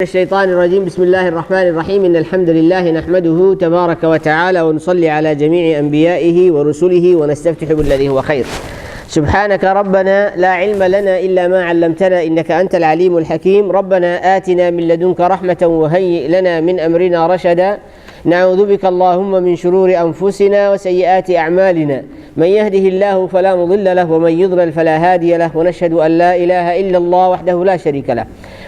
الشيطان الرجيم. بسم الله الرحمن الرحيم. إن الحمد لله نحمده تبارك وتعالى ونصلي على جميع أنبيائه ورسله ونستفتح بالذي هو خير. سبحانك ربنا لا علم لنا إلا ما علمتنا إنك أنت العليم الحكيم. ربنا آتنا من لدنك رحمة وهيئ لنا من أمرنا رشدا. نعوذ بك اللهم من شرور أنفسنا وسيئات أعمالنا، من يهده الله فلا مضل له ومن يضلل فلا هادي له، ونشهد أن لا إله إلا الله وحده لا شريك له،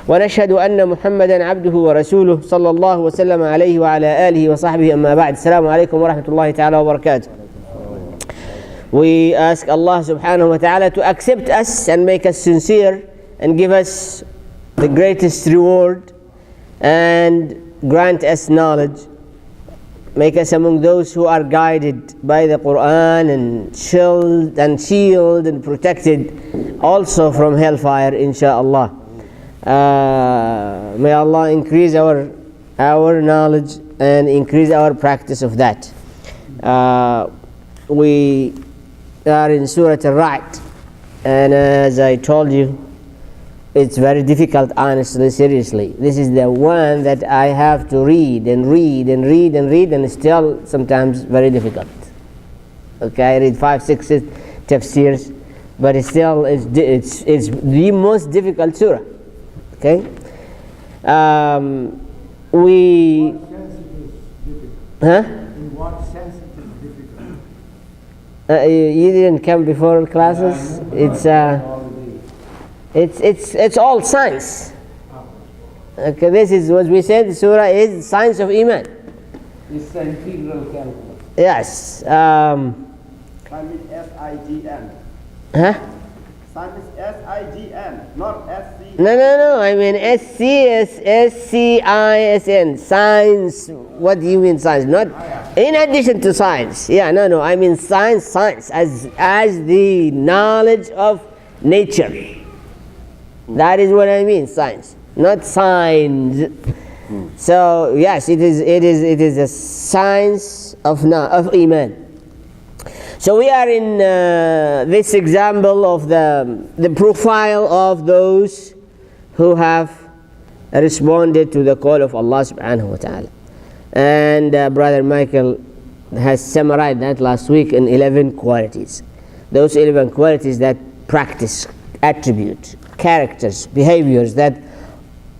ونشهد أن محمدا عبده ورسوله صلى الله وسلم عليه وعلى آله وصحبه. أما بعد. السلام عليكم ورحمة الله تعالى وبركاته. We ask Allah subhanahu wa ta'ala to accept us and make us sincere and give us the greatest reward and grant us knowledge. Make us among those who are guided by the Quran and shielded and protected also from hellfire, insha'Allah. May Allah increase our knowledge and increase our practice of that. We are in Surah Raad, and as I told you, it's very difficult, honestly, seriously. This is the one that I have to read and it's still sometimes very difficult. Okay, I read 5, 6 Tafseers, but it's still it's the most difficult surah. Okay, we huh? In what sense it is difficult? You didn't come before classes. It's all science. Okay, this is what we said. Surah is science of Iman. It's an integral calculus. Yes. Sign is S-I-G-N. Huh? Sign is S-I-G-N, not S-C. No. I mean S-C-I-S-N. Science. What do you mean science? Not in addition to science. Yeah, no. I mean science as the knowledge of nature. That is what I mean, science, not signs. So yes, it is a science of Iman. So we are in this example of the profile of those who have responded to the call of Allah subhanahu wa ta'ala. And Brother Michael has summarized that last week in 11 qualities. Those 11 qualities that practice, attribute, characters, behaviors that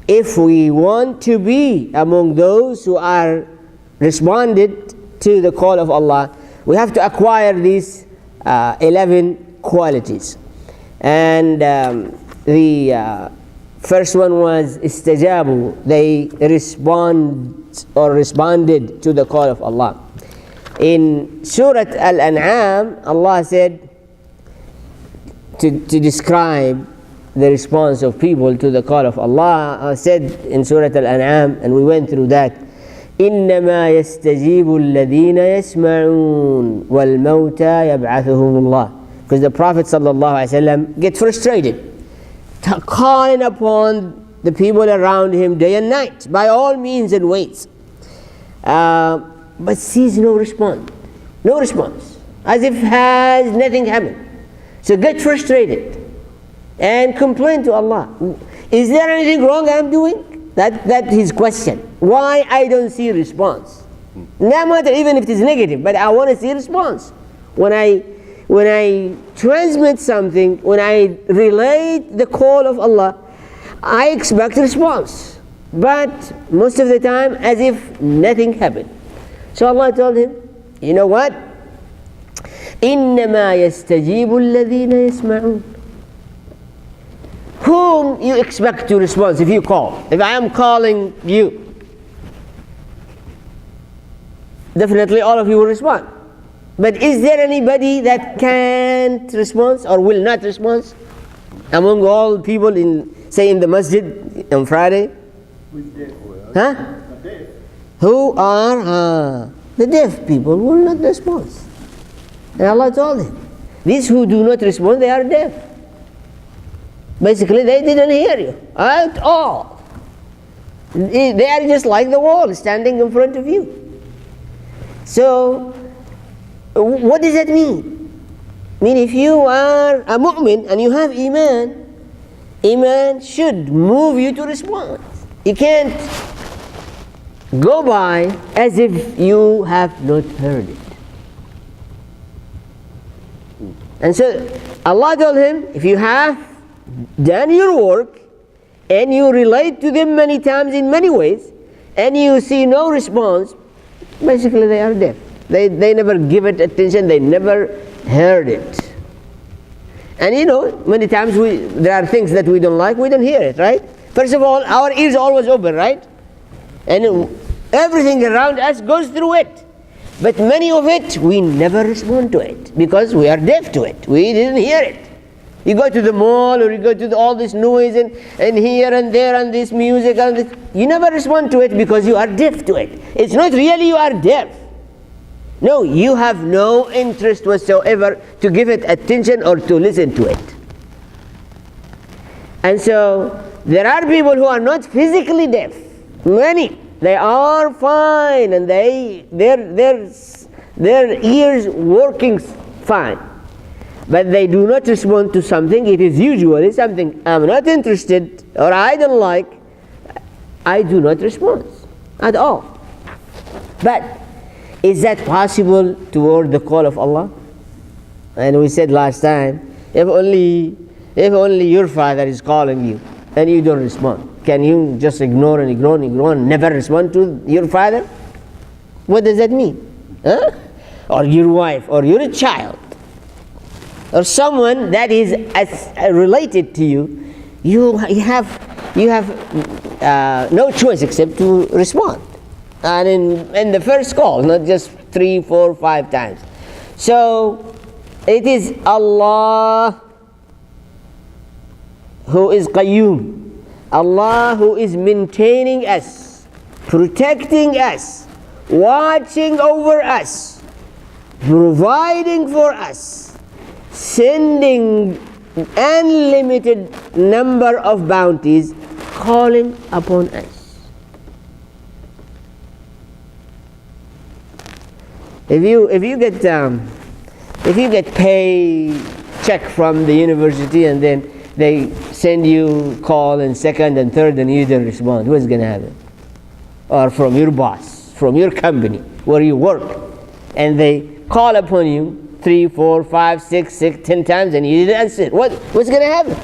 if we want to be among those who are responded to the call of Allah, we have to acquire these 11 qualities. And the first one was istajabu. They responded to the call of Allah. In Surah Al-An'am, Allah said to describe the response of people to the call of Allah, said in Surah Al-An'am, and we went through that, إِنَّمَا يَسْتَجِيبُ الَّذِينَ يَسْمَعُونَ وَالْمَوْتَى يَبْعَثُهُمُ اللَّهُ. Because the Prophet ﷺ gets frustrated, calling upon the people around him day and night, by all means and ways, but sees no response, as if has nothing happened. So get frustrated and complain to Allah. Is there anything wrong I'm doing? That his question. Why I don't see response? No matter even if it is negative, but I want to see response. When I transmit something, when I relate the call of Allah, I expect response. But most of the time, as if nothing happened. So Allah told him, you know what? إِنَّمَا يَسْتَجِيبُ الَّذِينَ يَسْمَعُونَ. Whom you expect to respond if you call? If I am calling you, definitely all of you will respond. But is there anybody that can't respond or will not respond among all people in the masjid on Friday? Who is deaf? Huh? The deaf. Who are the deaf people will not respond. And Allah told him, these who do not respond, they are deaf. Basically, they didn't hear you at all. They are just like the wall standing in front of you. So, what does that mean? I mean, if you are a mu'min and you have Iman should move you to respond. You can't go by as if you have not heard it. And so Allah told him, if you have done your work and you relate to them many times in many ways and you see no response, basically they are deaf. They never give it attention, they never heard it. And you know, many times there are things that we don't like, we don't hear it, right? First of all, our ears are always open, right? And everything around us goes through it. But many of it, we never respond to it because we are deaf to it. We didn't hear it. You go to the mall or you go to all this noise and here and there and this music and this, you never respond to it because you are deaf to it. It's not really you are deaf. No, you have no interest whatsoever to give it attention or to listen to it. And so there are people who are not physically deaf. Many. They are fine and their ears working fine. But they do not respond to something. It is usually something I'm not interested or I don't like. I do not respond at all. But is that possible toward the call of Allah? And we said last time, if only your father is calling you and you don't respond, can you just ignore and never respond to your father? What does that mean? Huh? Or your wife, or your child, or someone that is related to you, you have no choice except to respond. And in the first call, not just 3, 4, 5 times. So it is Allah who is Qayyum. Allah who is maintaining us, protecting us, watching over us, providing for us, sending unlimited number of bounties, calling upon us. If you get pay check from the university and then they send you call and second and third and you don't respond, what's going to happen? Or from your boss, from your company where you work, and they call upon you 3, 4, 5, 6, 10 times and you didn't answer. What's going to happen?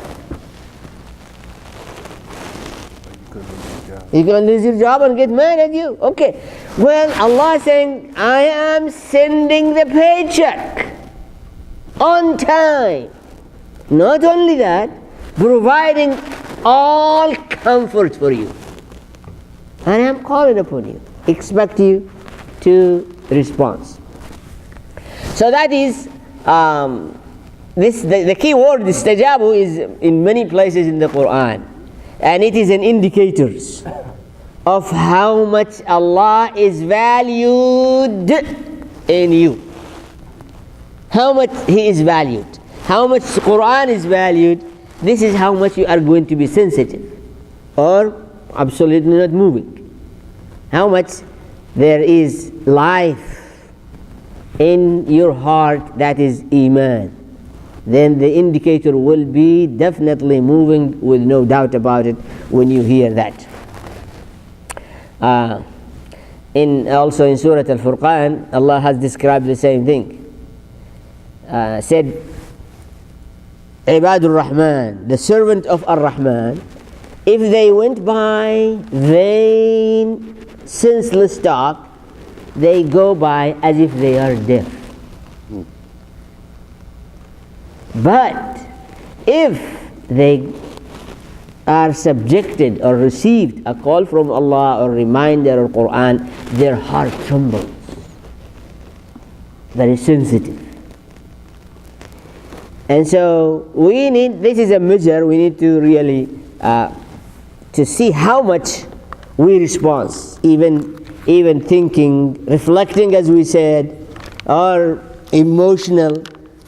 You're going to lose your job and get mad at you. Okay. Well, Allah is saying, I am sending the paycheck on time. Not only that, providing all comfort for you. And I am calling upon you. Expect you to respond. So that is, the key word, istajabu, is in many places in the Quran. And it is an indicator of how much Allah is valued in you. How much He is valued. How much the Quran is valued. This is how much you are going to be sensitive or absolutely not moving. How much there is life in your heart, that is Iman. Then the indicator will be definitely moving, with no doubt about it, when you hear that. Also in Surah Al-Furqan, Allah has described the same thing. Said, Ibadur Rahman, the servant of Ar-Rahman, if they went by vain, senseless talk, they go by as if they are deaf. But if they are subjected or received a call from Allah or reminder or Quran, their heart trembles. Very sensitive. And so we need, this is a measure, we need to really to see how much we respond, even thinking, reflecting, as we said, or emotional,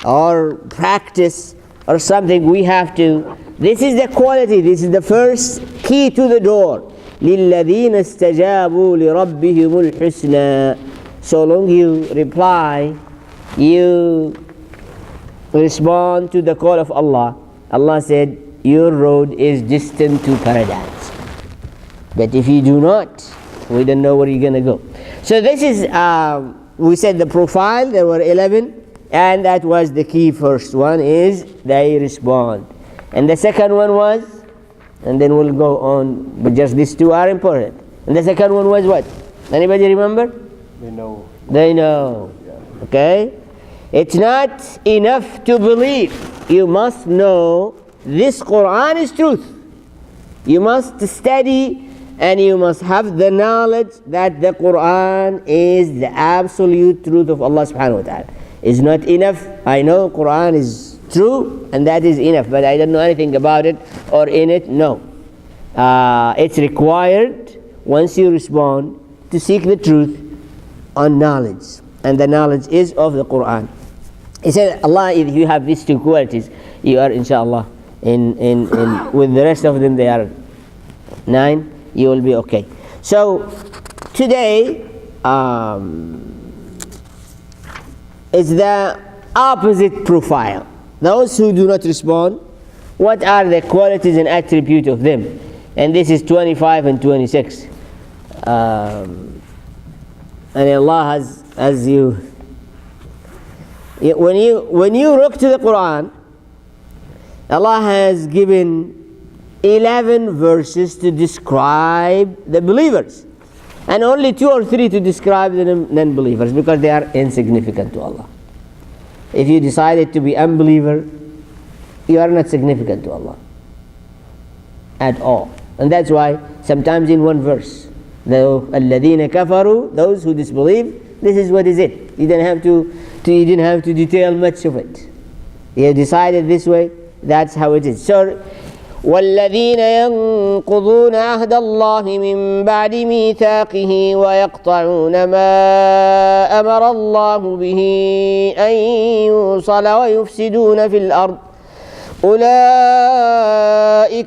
or practice, or something we have to. This is the quality, this is the first key to the door. لِلَّذِينَ اسْتَجَابُوا لِرَبِّهِمُ الْحُسْنَى. So long you reply, you respond to the call of Allah. Allah said, your road is distant to paradise. But if you do not, we don't know where you're going to go. So this is, we said the profile, there were 11, and that was the key. First one is they respond. And the second one was, and then we'll go on, but just these two are important. And the second one was what? Anybody remember? They know. They know. Okay? It's not enough to believe. You must know this Quran is truth. You must study and you must have the knowledge that the Quran is the absolute truth of Allah subhanahu wa ta'ala. It's not enough. I know Quran is true and that is enough, but I don't know anything about it or in it. No. It's required once you respond to seek the truth on knowledge, and the knowledge is of the Quran. He said, Allah, if you have these two qualities, you are inshallah in with the rest of them, they are 9, you will be okay. So today is the opposite profile. Those who do not respond, what are the qualities and attributes of them? And this is 25 and 26. And Allah has, as you, when you look to the Quran, Allah has given 11 verses to describe the believers, and only 2 or 3 to describe the non-believers, because they are insignificant to Allah. If you decided to be unbeliever, you are not significant to Allah at all. And that's why sometimes in one verse, الَّذِينَ كَفَرُوا, those who disbelieve, this is what is it. You didn't have to detail much of it. You decided this way, that's how it is. So, وَالَّذِينَ يَنقُضُونَ عَهْدَ اللَّهِ مِن بَعْدِ مِيثَاقِهِ وَيَقْطَعُونَ مَا أَمَرَ اللَّهُ بِهِ أَن يُوصَلَ وَيُفْسِدُونَ فِي الْأَرْضِ أُولَئِكَ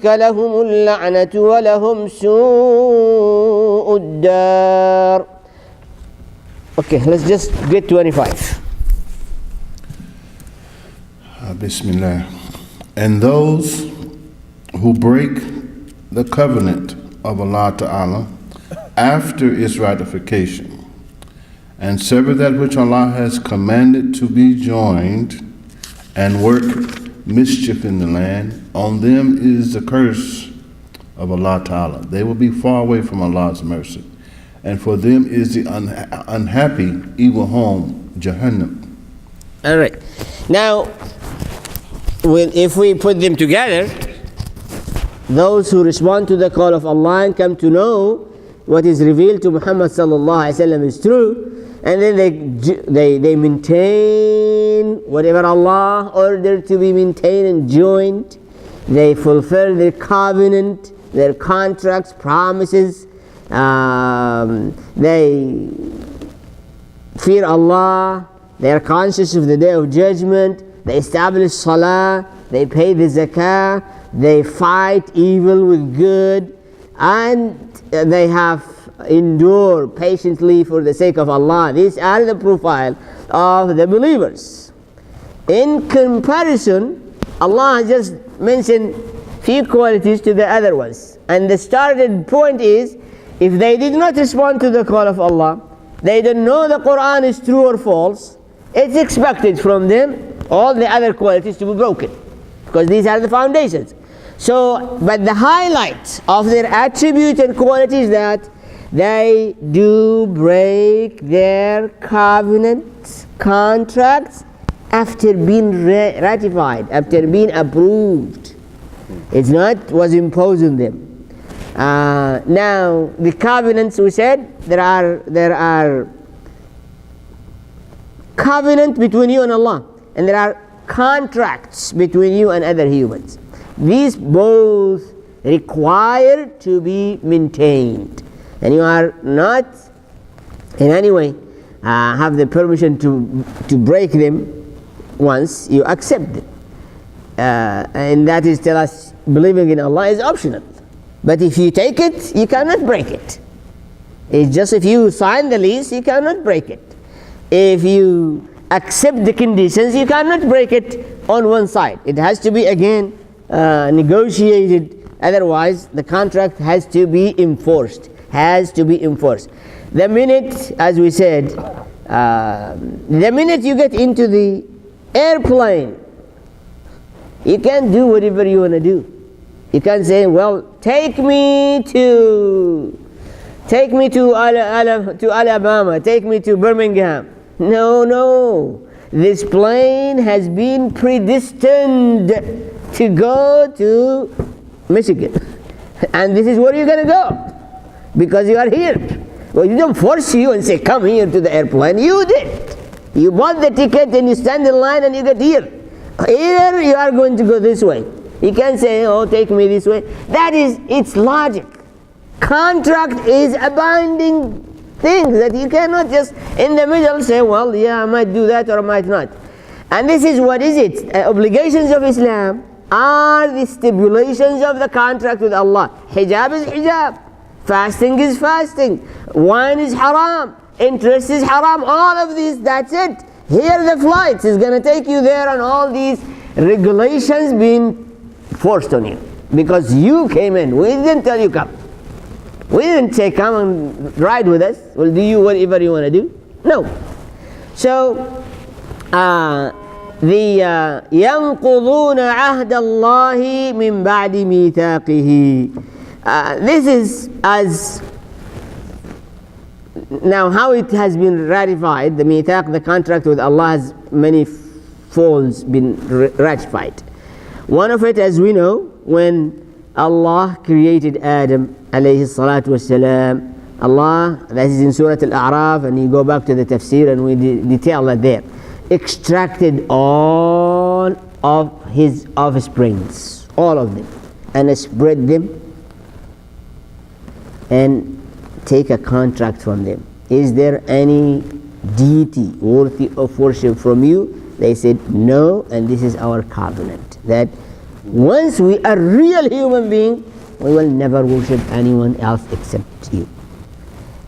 لَهُمُ اللَّعْنَةُ وَلَهُمْ سُوءُ الدَّارِ. Okay, let's just get 25. Bismillah. And those who break the covenant of Allah Ta'ala after its ratification and sever that which Allah has commanded to be joined and work mischief in the land, on them is the curse of Allah Ta'ala. They will be far away from Allah's mercy, and for them is the unhappy evil home, Jahannam. All right. Now, if we put them together, those who respond to the call of Allah and come to know what is revealed to Muhammad sallallahu alaihi wasallam is true, and then they maintain whatever Allah ordered to be maintained and joined. They fulfill their covenant, their contracts, promises. They fear Allah. They are conscious of the day of judgment. They establish salah. They pay the zakah. They fight evil with good, and they have endure patiently for the sake of Allah. These are the profile of the believers. In comparison, Allah has just mentioned few qualities to the other ones, and the starting point is, if they did not respond to the call of Allah, they don't know the Quran is true or false, it's expected from them all the other qualities to be broken, because these are the foundations. So, but the highlight of their attributes and qualities that they do break their covenants, contracts, after being ratified, after being approved. It's not was imposed on them. Now, the covenants, we said, there are covenant between you and Allah, and there are contracts between you and other humans. These both require to be maintained, and you are not in any way have the permission to break them once you accept them. And that is tell us believing in Allah is optional. But if you take it, you cannot break it. It's just if you sign the lease, you cannot break it. If you accept the conditions, you cannot break it on one side. It has to be again negotiated Otherwise, the contract has to be enforced. Has to be enforced. The minute, as we said, the minute you get into the airplane, you can't do whatever you want to do. You can't say, well, take me to Alabama, take me to Birmingham. No, no. This plane has been predestined to go to Michigan. And this is where you're going to go, because you are here. Well, you don't force you and say, come here to the airplane. You did. You bought the ticket and you stand in line and you get here. Here you are going to go this way. You can't say, oh, take me this way. That is, it's logic. Contract is a binding thing that you cannot just in the middle say, well, yeah, I might do that or I might not. And this is what is it? Obligations of Islam are the stipulations of the contract with Allah. Hijab is hijab. Fasting is fasting. Wine is haram. Interest is haram. All of these, that's it. Here the flights is going to take you there, and all these regulations being forced on you. Because you came in. We didn't tell you come. We didn't say come and ride with us. We'll do you whatever you want to do. No. So, ينقضون عهد الله من بعد ميثاقه. This is as now how it has been ratified. The mithaq, the contract with Allah, has many folds been ratified. One of it, as we know, when Allah created Adam alayhi salatu wasalam, Allah, that is in Surah Al-A'raf, and you go back to the Tafseer and we detail that there, extracted all of his offsprings, all of them, and spread them and take a contract from them. Is there any deity worthy of worship from you? They said no, and this is our covenant, that once we are real human beings, we will never worship anyone else except you.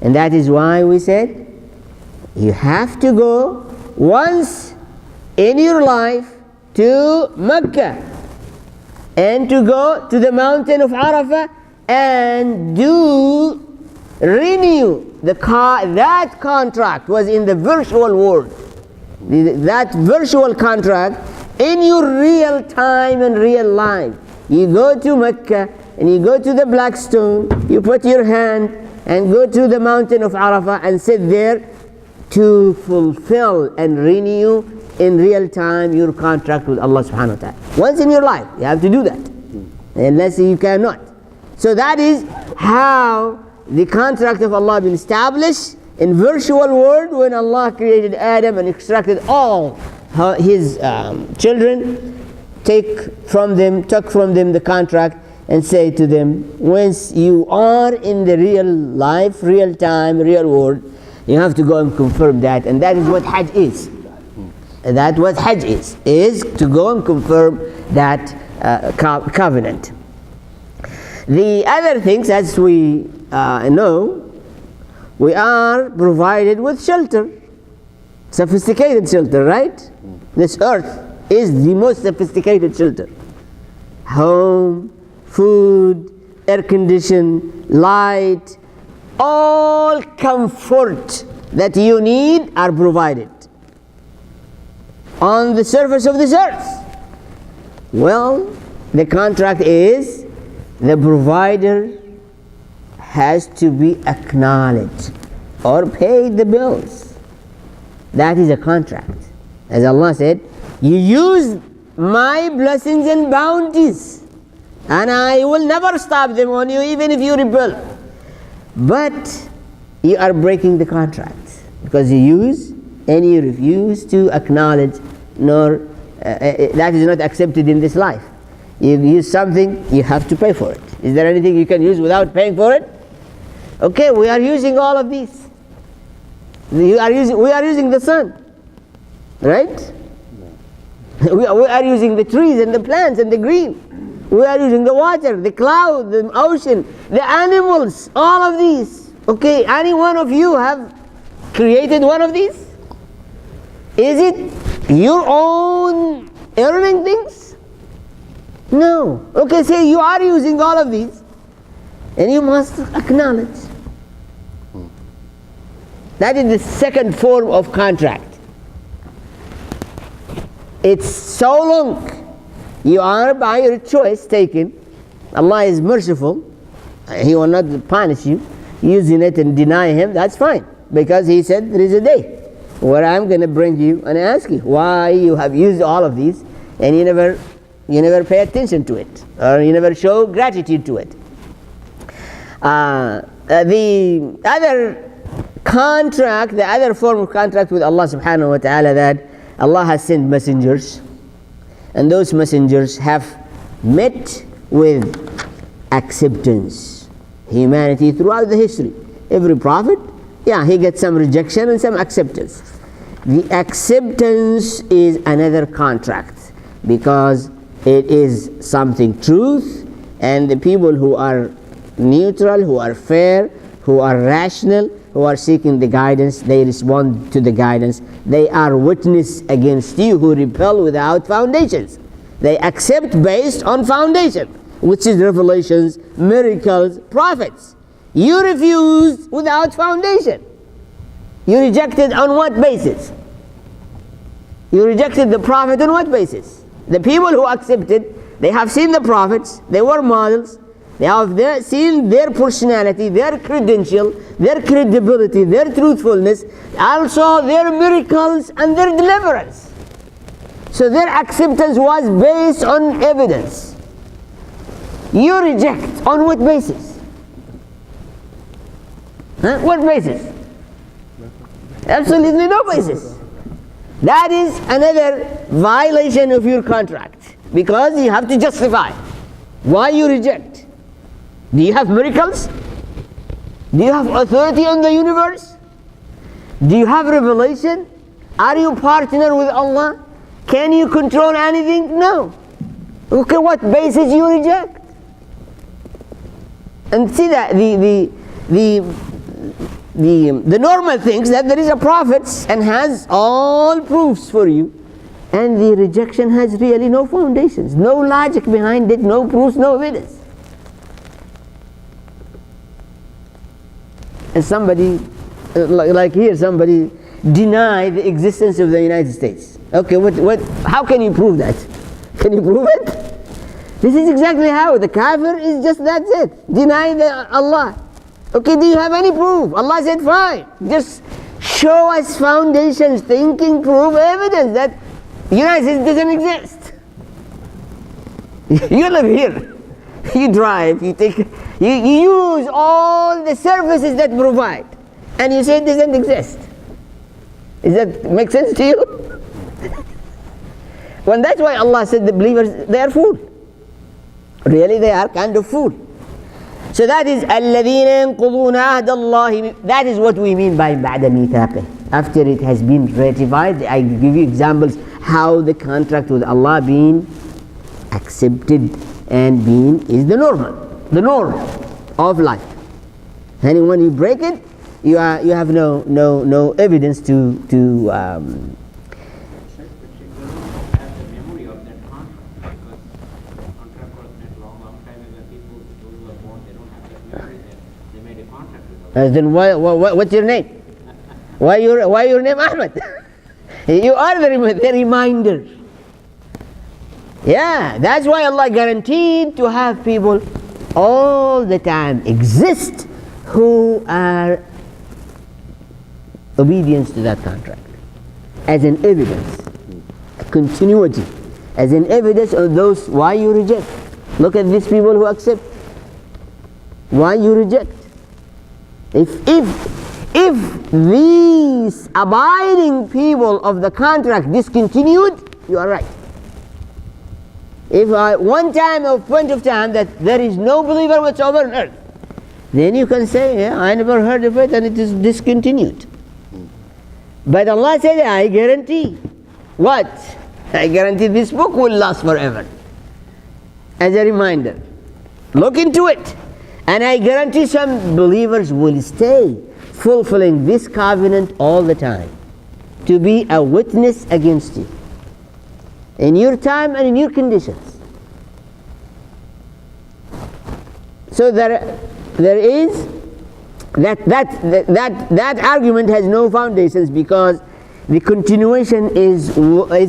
And that is why we said you have to go once in your life to Mecca and to go to the mountain of Arafah and renew that contract was in the virtual world. That virtual contract in your real time and real life. You go to Mecca and you go to the black stone, you put your hand and go to the mountain of Arafah and sit there to fulfill and renew in real time your contract with Allah subhanahu wa ta'ala. Once in your life, you have to do that. Unless you cannot. So that is how the contract of Allah been established in virtual world when Allah created Adam and extracted all his children, took from them the contract and say to them, once you are in the real life, real time, real world, you have to go and confirm that. And that is what Hajj is. And that's what Hajj is to go and confirm that covenant. The other things, as we know, we are provided with shelter, sophisticated shelter, right? This earth is the most sophisticated shelter. Home, food, air condition, light, all comfort that you need are provided on the surface of this earth. Well, the contract is the provider has to be acknowledged or pay the bills. That is a contract. As Allah said, you use my blessings and bounties, and I will never stop them on you even if you rebel. But you are breaking the contract because you use and you refuse to acknowledge, nor that is not accepted in this life. You use something, you have to pay for it. Is there anything you can use without paying for it? Okay, we are using all of these. We are using the sun, right? We are using the trees and the plants and the green. We are using the water, the cloud, the ocean, the animals, all of these. Okay, any one of you have created one of these? Is it your own earning things? No. Okay, say you are using all of these, and you must acknowledge. That is the second form of contract. It's so long. You are by your choice taken. Allah is merciful. He will not punish you using it and deny Him. That's fine, because He said there is a day where I'm going to bring you and ask you why you have used all of these, and you never pay attention to it, or you never show gratitude to it. The other contract, the other form of contract with Allah subhanahu wa ta'ala, that Allah has sent messengers, and those messengers have met with acceptance. Humanity throughout the history, every prophet, he gets some rejection and some acceptance. The acceptance is another contract, because it is something truth, and the people who are neutral, who are fair, who are rational, who are seeking the guidance, they respond to the guidance. They are witness against you who rebel without foundations. They accept based on foundation, which is revelations, miracles, prophets. You refused without foundation. You rejected on what basis? You rejected the prophet on what basis? The people who accepted, they have seen the prophets, they were models, they have seen their personality, their credential, their credibility, their truthfulness, also their miracles and their deliverance. So their acceptance was based on evidence. You reject on what basis? What basis? Absolutely no basis. That is another violation of your contract, because you have to justify why you reject. Do you have miracles? Do you have authority on the universe? Do you have revelation? Are you partner with Allah? Can you control anything? No. Okay, what basis you reject? And see that the normal things, that there is a prophet and has all proofs for you, and the rejection has really no foundations, no logic behind it, no proofs, no evidence. And somebody, like here, somebody deny the existence of the United States. Okay, how can you prove that? Can you prove it? This is exactly how the kafir is, just that's it, denying Allah. Okay, do you have any proof? Allah said fine, just show us foundations, thinking, proof, evidence that the United States doesn't exist. You live here, you drive, you use all the services that provide, and you say it doesn't exist. Does that make sense to you? Well, that's why Allah said the believers, they are fool. Really, they are kind of fool. So that is الَّذِينَ يَنْقُضُونَ عَهْدَ اللَّهِ. That is what we mean by بَعْدَ مِيثَاقِهِ. After it has been ratified, I give you examples how the contract with Allah being accepted and being is the norm of life. And when you break it, you have no evidence to then what's your name? Why your name Ahmed? You are the reminder. Yeah, that's why Allah guaranteed to have people all the time exist who are obedience to that contract as an evidence, a continuity, as an evidence of those why you reject. Look at these people who accept. Why you reject? If these abiding people of the contract discontinued, you are right. If one time or point of time that there is no believer whatsoever on earth, then you can say, yeah, I never heard of it and it is discontinued. But Allah said, I guarantee. What? I guarantee this book will last forever. As a reminder, look into it. And I guarantee some believers will stay fulfilling this covenant all the time, to be a witness against you in your time and in your conditions. So there is that argument has no foundations, because the continuation is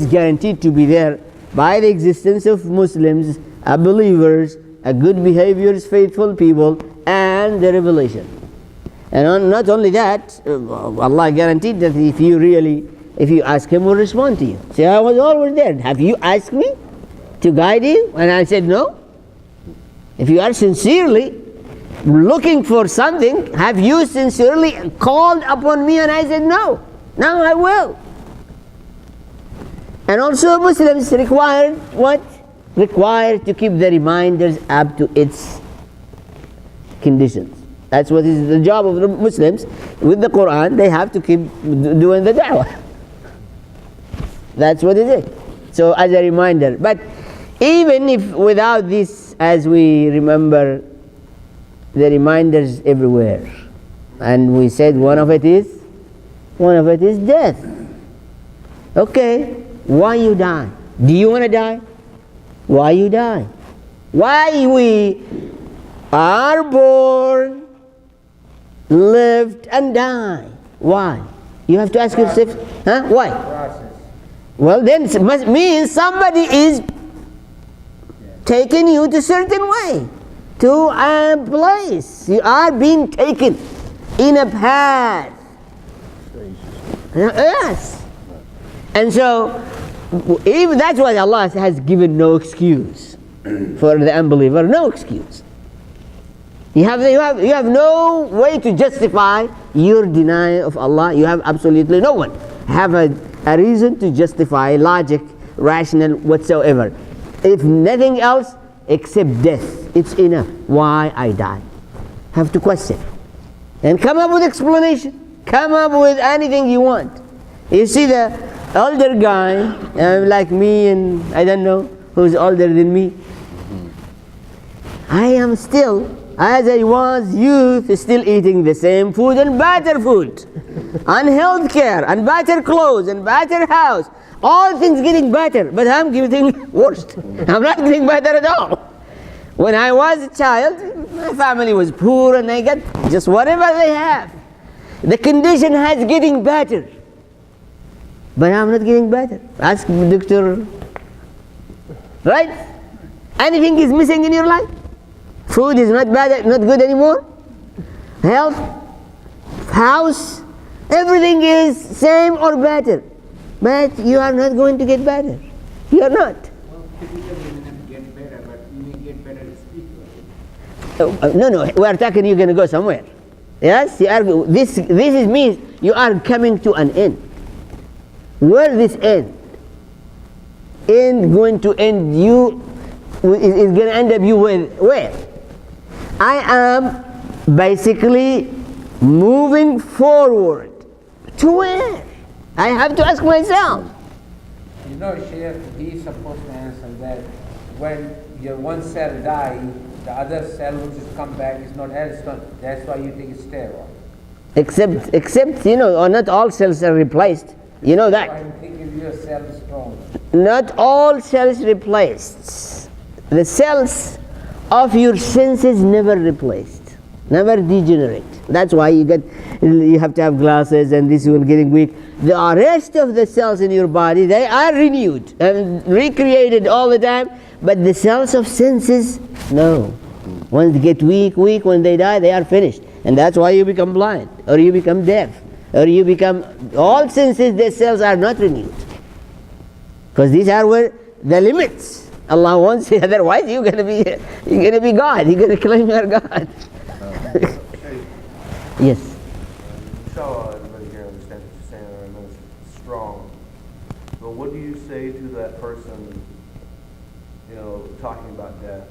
guaranteed to be there by the existence of Muslims, believers, good behaviors, faithful people, and the revelation. And not only that, Allah guaranteed that if you ask Him, will respond to you. Say, I was always there. Have you asked me to guide you? And I said no. If you are sincerely looking for something, have you sincerely called upon me? And I said no. Now I will. And also Muslims required what? Required to keep the reminders up to its conditions. That's what is the job of the Muslims. With the Quran, they have to keep doing the da'wah. That's what it is. So as a reminder. But even if without this, as we remember, the reminders everywhere. And we said one of it is death. Okay, why you die? Do you want to die? Why you die? Why we are born, lived and die? Why? You have to ask yourself, why? Process. Well, then it must mean somebody is taking you to a certain way, to a place. You are being taken in a path. Yes. And so, even that's why Allah has given no excuse for the unbeliever. No excuse. You have no way to justify your denial of Allah. You have absolutely no one. Have a reason to justify, logic, rational, whatsoever. If nothing else except death, it's enough. Why I die? Have to question. And come up with explanation. Come up with anything you want. You see the elder guy, like me, and I don't know who's older than me. I am still, as I was youth, still eating the same food and better food, and health care, and better clothes, and better house. All things getting better, but I'm getting worse. I'm not getting better at all. When I was a child, my family was poor, and I got just whatever they have. The condition has getting better, but I'm not getting better. Ask the doctor, right? Anything is missing in your life? Food is not bad, not good anymore. Health, house, everything is same or better, but you are not going to get better. You are not. Well, physically you may not get better, but you may get better spiritually. No, we are talking you're going to go somewhere. Yes, this means you are coming to an end. Where this end? Going to end you, is going to end up you with where? I am basically moving forward. To where? I have to ask myself. You know, Sheikh, he's supposed to answer that when your one cell dies, the other cell will just come back. It's not as strong. That's why you take steroid. Except or not all cells are replaced. You know that. I'm thinking your cell is strong. Not all cells replaced. The cells of your senses never replaced, never degenerate. That's why you have to have glasses, and this one getting weak. The rest of the cells in your body, they are renewed and recreated all the time, but the cells of senses, no. Once they get weak, when they die, they are finished. And that's why you become blind, or you become deaf, or you become, all senses, their cells are not renewed. Because these are where the limits Allah wants it, otherwise you're going to be God, you're going to claim you're God. Yes. Inshallah, everybody here understands what you're saying, and I know it's strong. But what do you say to that person, talking about death?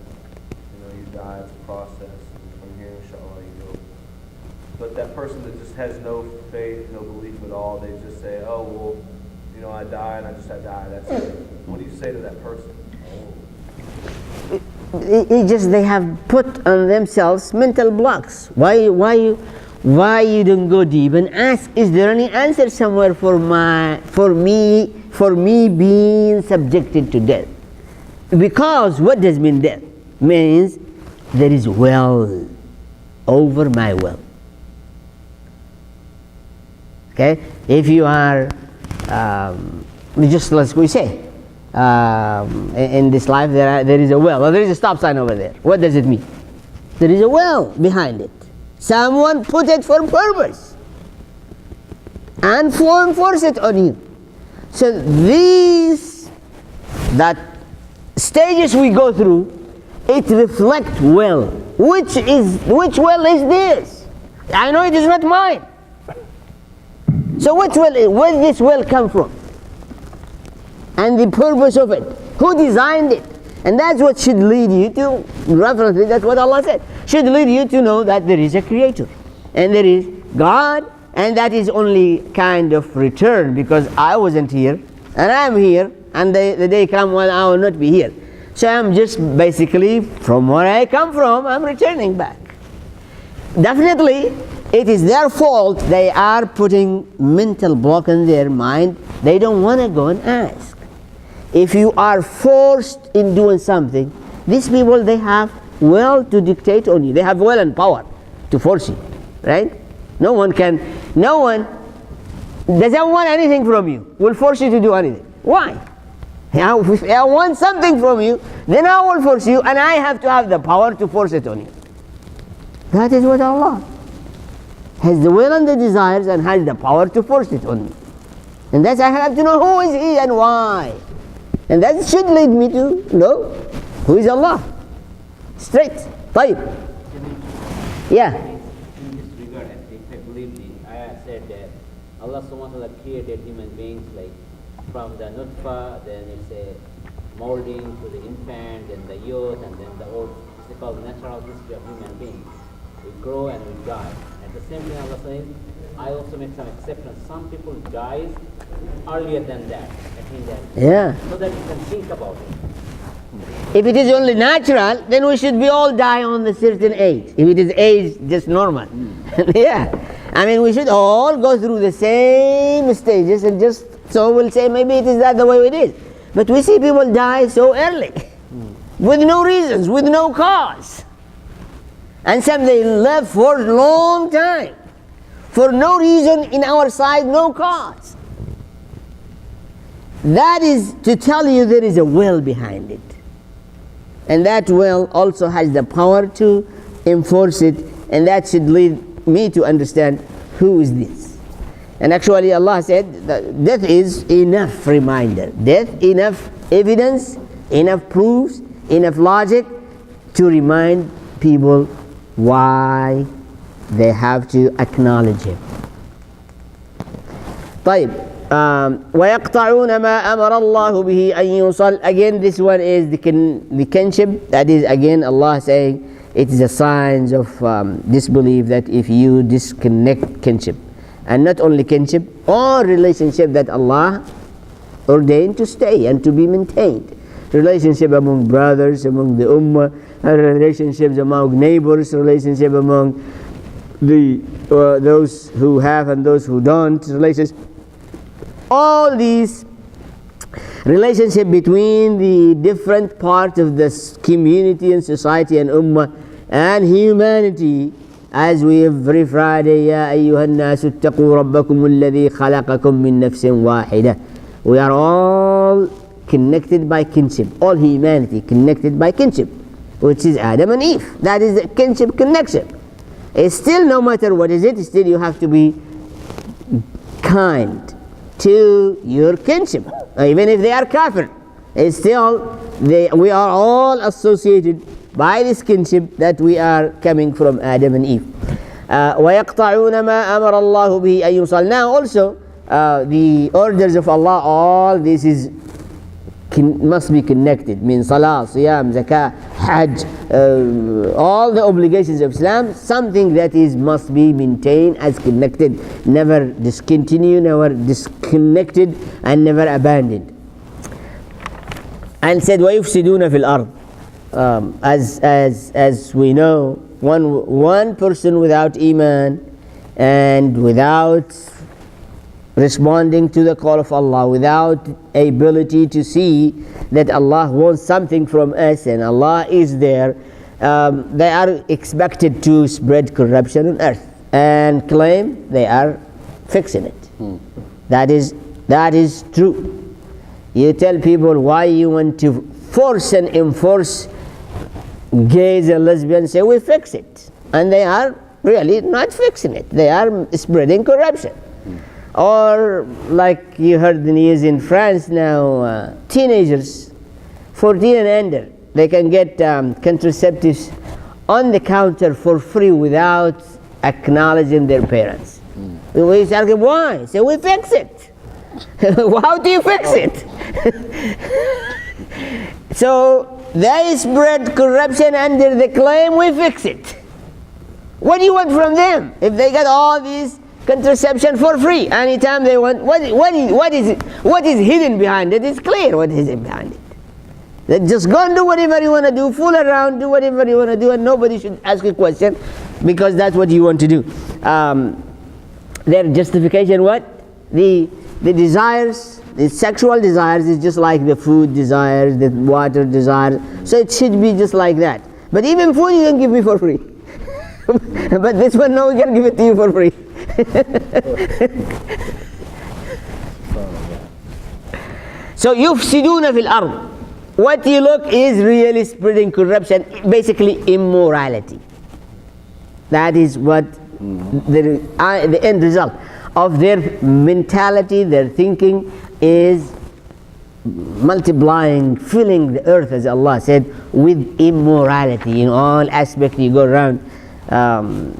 You die, it's a process, and from here, inshallah, you go. But that person that just has no faith, no belief at all, they just say, oh, well, I die and I die, that's it. What do you say to that person? They have put on themselves mental blocks. Why you don't go deep and ask, is there any answer somewhere for me being subjected to death? Because what does mean death? Means there is will over my will. Okay? If you are, just like we say, in this life there is a will, or there is a stop sign over there. What does it mean? There is a will behind it. Someone put it for purpose and force it on you. So these, that stages we go through, it reflects will. Which will is this? I know it is not mine. So which will, where this will come from? And the purpose of it. Who designed it? And that's what should lead you to, reference, that's what Allah said, should lead you to know that there is a creator. And there is God, and that is only kind of return, because I wasn't here, and I'm here, and the day come when I will not be here. So I'm just basically, from where I come from, I'm returning back. Definitely, it is their fault. They are putting mental block in their mind. They don't want to go and ask. If you are forced in doing something, these people, they have will to dictate on you. They have will and power to force you, right? No one doesn't want anything from you, will force you to do anything. Why? If I want something from you, then I will force you, and I have to have the power to force it on you. That is what Allah has, the will and the desires, and has the power to force it on me. And that's, I have to know who is He and why. And that should lead me to know who is Allah. Straight. طيب. Yeah. In this regard, if I believe the ayah said that Allah subhanahu wa ta'ala created human beings like from the nutfa, then it's a molding to the infant, then the youth, and then the old, it's called natural history of human beings. We grow and we die. At the same time, Allah says, I also make some exceptions. Some people die earlier than that. I mean that. Yeah. So that you can think about it. If it is only natural, then we should be all die on a certain age. If it is age, just normal. Yeah. I mean, we should all go through the same stages, and just, so we'll say maybe it is that the way it is. But we see people die so early, with no reasons, with no cause. And some they live for a long time, for no reason in our side, no cause. That is to tell you there is a will behind it. And that will also has the power to enforce it, and that should lead me to understand who is this. And actually Allah said that death is enough reminder. Death, enough evidence, enough proofs, enough logic to remind people why they have to acknowledge Him. طيب. وَيَقْطَعُونَ مَا أَمَرَ اللَّهُ بِهِ أَن يُوصَلْ. Again, this one is the kinship. That is again Allah saying it is a sign of disbelief that if you disconnect kinship, and not only kinship, all relationship that Allah ordained to stay and to be maintained. Relationship among brothers, among the ummah, relationships among neighbors, relationship among those who have and those who don't, relations. All these relationship between the different parts of this community and society and ummah and humanity, as we every Friday, يا أيها الناس اتقوا ربكم الذي خلقكم من نفس واحدة. We are all connected by kinship, all humanity connected by kinship, which is Adam and Eve. That is the kinship connection. It's still, no matter what is it, still you have to be kind to your kinship, even if they are kafir. It's still, we are all associated by this kinship that we are coming from Adam and Eve. وَيَقْطَعُونَ مَا أَمَرَ اللَّهُ بِهِ أَن يُوصَلْ. Now also, the orders of Allah, all this is must be connected. Means salah, siyam, zakah, hajj, all the obligations of Islam, something that is must be maintained as connected, never discontinued, never disconnected, and never abandoned. And said وَيُفْسِدُونَ فِي الْأَرْضِ. As we know, one person without iman and without responding to the call of Allah, without ability to see that Allah wants something from us and Allah is there, they are expected to spread corruption on earth and claim they are fixing it. That is true. You tell people why you want to force and enforce gays and lesbians, say we fix it, and they are really not fixing it. They are spreading corruption. Or like you heard the news in France now, teenagers 14 and under, they can get contraceptives on the counter for free without acknowledging their parents. We say, why? Say, we fix it. How do you fix it? So they spread corruption under the claim we fix it. What do you want from them if they get all these contraception for free anytime they want? What is hidden behind it? It's clear what is behind it. They just go and do whatever you want to do, fool around, do whatever you want to do, and nobody should ask a question because that's what you want to do. Their justification, what? The desires, the sexual desires is just like the food desires, the water desires. So it should be just like that. But even food you can give me for free. But this one, no, we can give it to you for free. So يفسدون في الأرض. What you look is really spreading corruption, basically immorality. That is what the end result of their mentality, their thinking is multiplying, filling the earth, as Allah said, with immorality in all aspects. You go around, and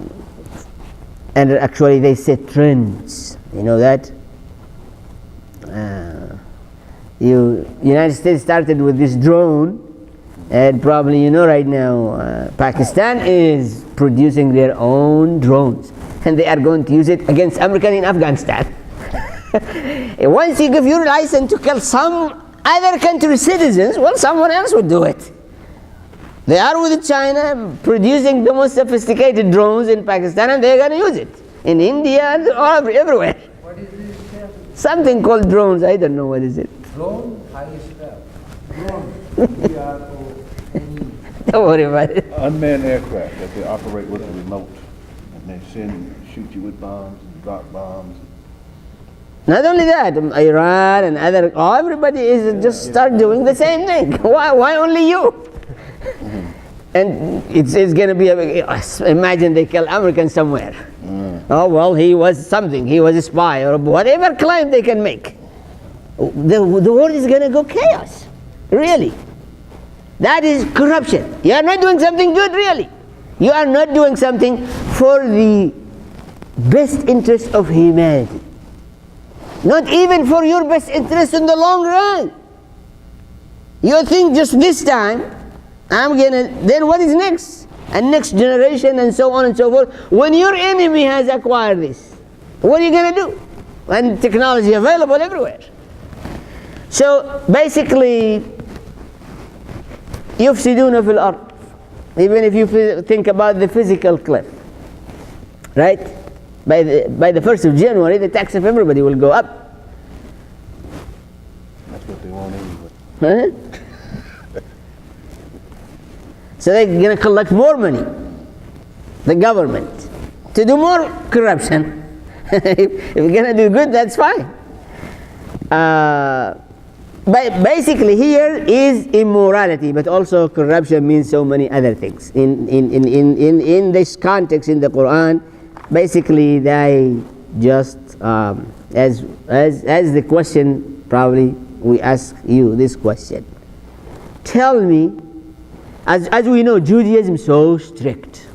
actually they set trends. You know that? United States started with this drone, and probably you know right now Pakistan is producing their own drones, and they are going to use it against America in Afghanistan. Once you give your license to kill some other country's citizens, well, someone else would do it. They are with China producing the most sophisticated drones in Pakistan, and they're going to use it in India and everywhere. What is this? Something called drones. I don't know what is it. Drone? How you spell? Drone. D-R-O-N-E. Don't worry about it. Unmanned aircraft that they operate with a remote, and they shoot you with bombs, and drop bombs. Not only that, Iran and everybody is just start doing the same thing. Why only you? And it's going to be, imagine they kill American somewhere. Oh, well, he was something, he was a spy, or whatever claim they can make. The world is going to go chaos, really. That is corruption. You are not doing something good, really. You are not doing something for the best interest of humanity. Not even for your best interest in the long run. You think just this time, then what is next? And next generation and so on and so forth. When your enemy has acquired this, what are you going to do? When technology available everywhere. So basically, يفسدون في الأرض. Even if you think about the physical cliff, right? By the 1st of January, the tax of everybody will go up. That's what they want anyway. So they're going to collect more money, the government, to do more corruption. If you're going to do good, that's fine. But basically here is immorality, but also corruption means so many other things. In this context in the Quran, basically they just, as the question, probably we ask you this question. Tell me, as we know, Judaism is so strict,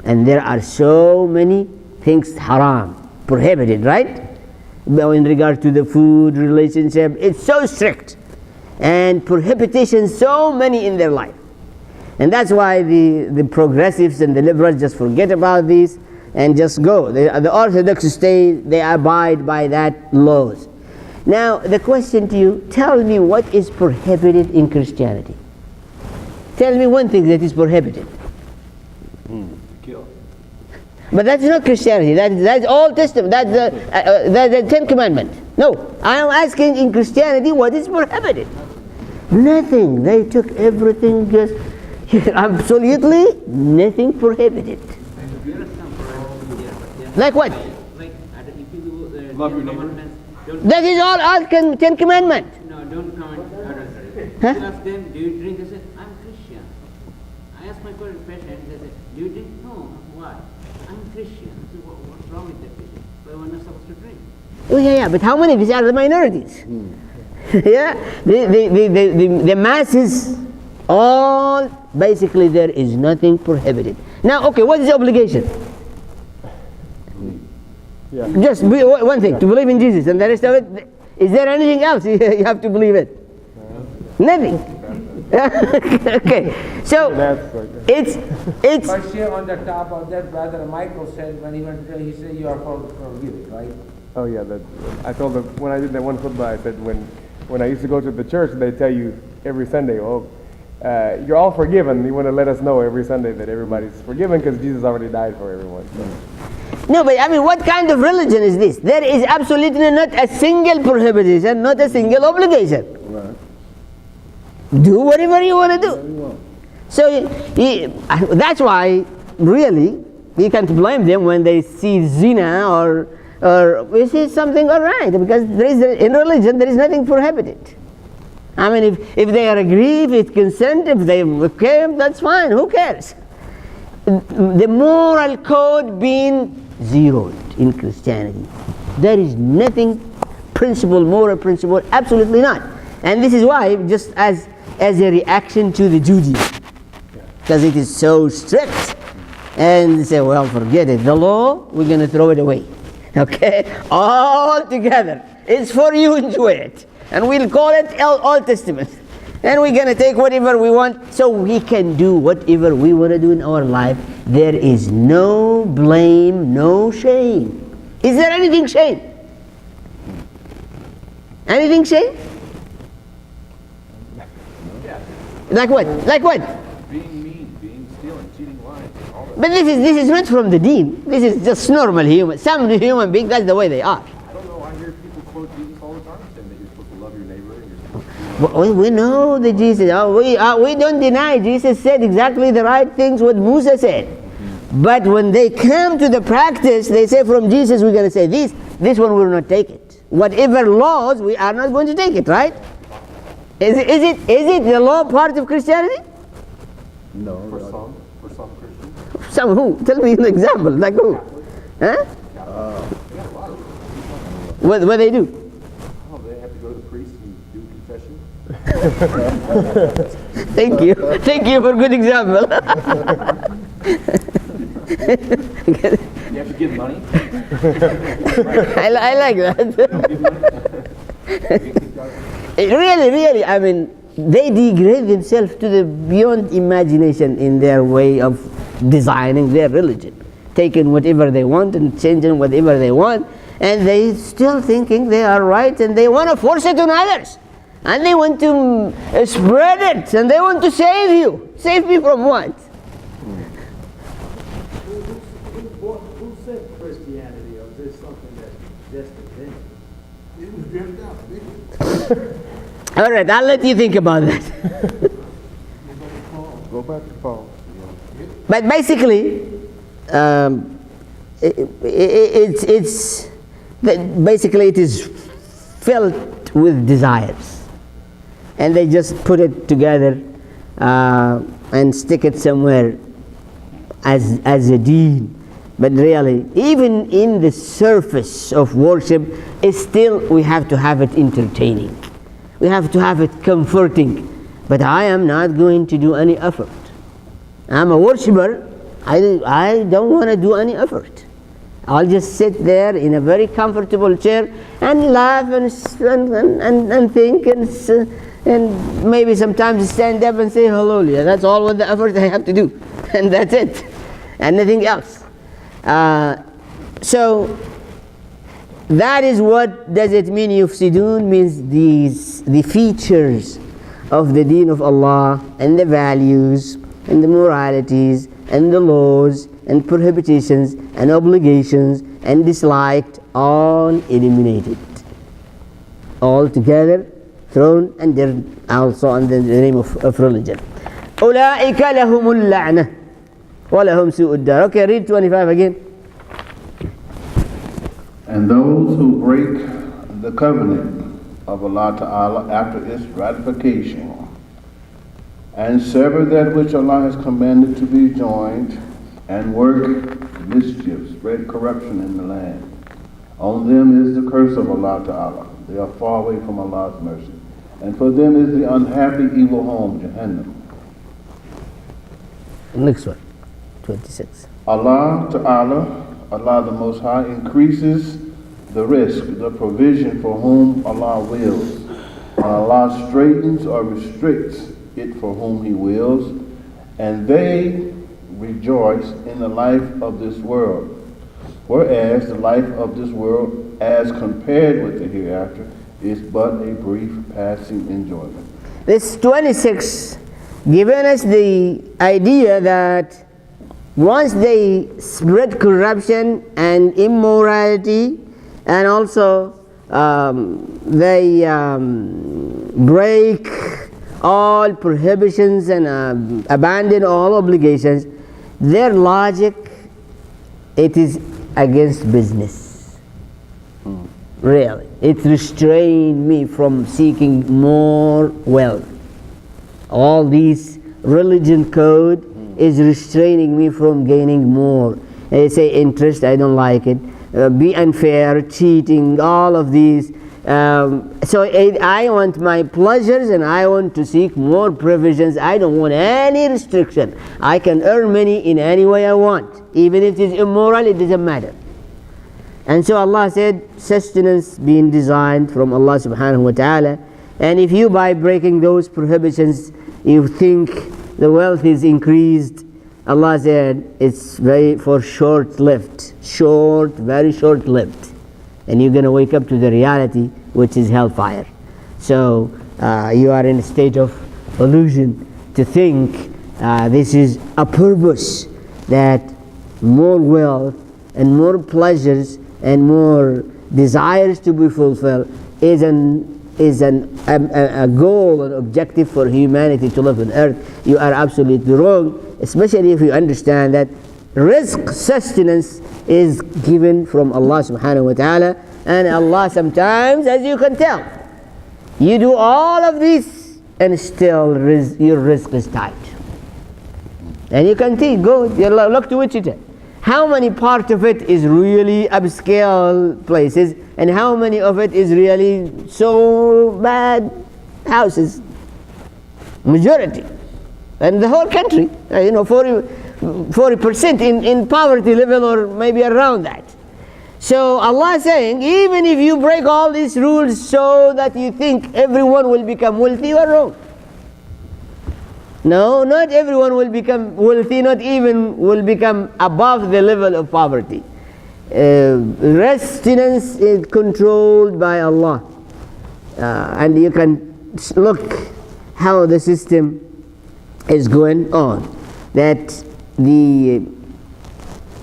and there are so many things haram, prohibited, right? In regard to the food, relationship, it's so strict, and prohibitions so many in their life. And that's why the progressives and the liberals just forget about these and just go. The Orthodox stay, they abide by that laws. Now the question to you, tell me what is prohibited in Christianity. Tell me one thing that is prohibited. Kill. But that's not Christianity. That's Old Testament. That's the Ten Commandments. No, I am asking in Christianity what is prohibited. Nothing. They took everything just Absolutely nothing prohibited. There are some prohibitions there, but they are Like what? like if you do the Love your Ten neighbor. Commandments, don't That is all Ten Commandments. no, don't comment. Huh? You ask them, do you drink? They say, I'm Christian. I ask my patient, they say, do you drink? No. Why? I'm Christian. I say, what's wrong with that Christian? Well, we're not supposed to drink. Oh yeah, but how many of these are the minorities? Yeah, the masses, all basically there is nothing prohibited. Now, okay, what is the obligation? Yeah. Just one thing, to believe in Jesus, and the rest of it, is there anything else you have to believe it? Nothing. Okay, so That's like, it's But here on the top of that, Brother Michael said when he went to, he said you are forgiven, right? oh yeah, I told them when I did that one khutbah, I said when I used to go to the church, they tell you every Sunday, oh, you're all forgiven. You want to let us know every Sunday that everybody's forgiven because Jesus already died for everyone. So. no, but I mean, what kind of religion is this? There is absolutely not a single prohibition, not a single obligation. Right. Do whatever you want to do. So that's why, really, you can't blame them when they see zina or we see something alright, because in religion there is nothing prohibited. I mean, if they are agree, if it's consent, if they okay, that's fine. Who cares? The moral code being zeroed in Christianity. There is nothing moral principle, absolutely not. And this is why, just as a reaction to the Judaism, because it is so strict, and they say, well, forget it. The law, we're going to throw it away. Okay, all together. It's for you, enjoy it. And we'll call it Old Testament. And we're going to take whatever we want, so we can do whatever we want to do in our life. There is no blame, no shame. Is there anything shame? Anything shame? Like what? Like what? Being mean, being stealing, cheating, lying, all that. But this is not from the deen. This is just normal human. Some human beings, that's the way they are. I don't know. I hear people quote Jesus all the time saying that you're supposed to love your neighbor and you're supposed to We know that Jesus. We don't deny Jesus said exactly the right things what Musa said. But when they come to the practice, they say from Jesus we're going to say this one we will not take it. Whatever laws, we are not going to take it, right? Is it the law part of Christianity? No. for some Christians. Some who? Tell me an example. Like who? Huh? What they do? Oh, they have to go to the priest and do confession. Thank you for good example. You have to give money. I like that. Really, I mean, they degrade themselves to the beyond imagination in their way of designing their religion, taking whatever they want and changing whatever they want, and they still thinking they are right, and they want to force it on others, and they want to spread it, and they want to save you. Save me from what? Who said Christianity, or is this something that's just invented? It was dreamt out. All right, I'll let you think about that. Go back to Paul. But basically, it is filled with desires, and they just put it together and stick it somewhere as a deen. But really, even in the surface of worship, still we have to have it entertaining. We have to have it comforting. But I am not going to do any effort. I'm a worshiper. I don't want to do any effort. I'll just sit there in a very comfortable chair and laugh and think and maybe sometimes stand up and say hallelujah. That's all what the effort I have to do. And that's it. And nothing else. So that is what does it mean yufsidun, means the features of the deen of Allah and the values and the moralities and the laws and prohibitions and obligations and disliked, all eliminated, all together thrown under also under the name of religion. أولئك لهم اللعنة ولهم سوء الدار. Okay, read 25 again. And those who break the covenant of Allah Ta'ala after its ratification and sever that which Allah has commanded to be joined and work mischief, spread corruption in the land. On them is the curse of Allah Ta'ala. They are far away from Allah's mercy. And for them is the unhappy evil home, Jahannam. Next one, 26. Allah Ta'ala, Allah the Most High, increases the risk, the provision for whom Allah wills. And Allah straightens or restricts it for whom He wills. And they rejoice in the life of this world. Whereas the life of this world, as compared with the hereafter, is but a brief passing enjoyment. This 26 given us the idea that once they spread corruption and immorality, and also they break all prohibitions and abandon all obligations, their logic, it is against business. Really, it restrained me from seeking more wealth. All these religion code is restraining me from gaining more. They say interest, I don't like it. Be unfair, cheating, all of these. So I want my pleasures and I want to seek more provisions. I don't want any restriction. I can earn money in any way I want. Even if it is immoral, it doesn't matter. And so Allah said, sustenance being designed from Allah subhanahu wa ta'ala. And if you, by breaking those prohibitions, you think the wealth is increased, Allah said it's very for short-lived, very short-lived, and you're going to wake up to the reality, which is hellfire. So you are in a state of illusion to think this is a purpose, that more wealth and more pleasures and more desires to be fulfilled is a goal, an objective for humanity to live on earth. You are absolutely wrong, especially if you understand that rizq, sustenance, is given from Allah subhanahu wa ta'ala. And Allah sometimes, as you can tell, you do all of this and still your rizq is tight. And you can think, go look to Wichita. How many part of it is really upscale places, and how many of it is really so bad houses? Majority. And the whole country, 40% in poverty level, or maybe around that. So Allah is saying, even if you break all these rules so that you think everyone will become wealthy, you are wrong. No, not everyone will become wealthy, not even will become above the level of poverty. Sustenance is controlled by Allah. And you can look how the system is going on. That the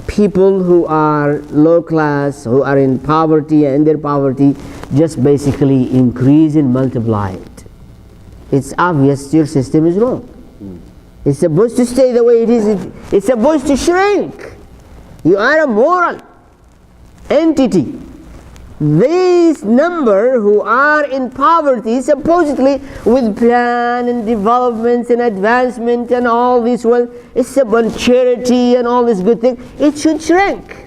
people who are low class, who are in poverty and their poverty, just basically increase and multiply it. It's obvious your system is wrong. It's supposed to stay the way it is. It's supposed to shrink. You are a moral entity. This number who are in poverty, supposedly with plan and developments and advancement and all this, well, it's about charity and all this good thing, it should shrink.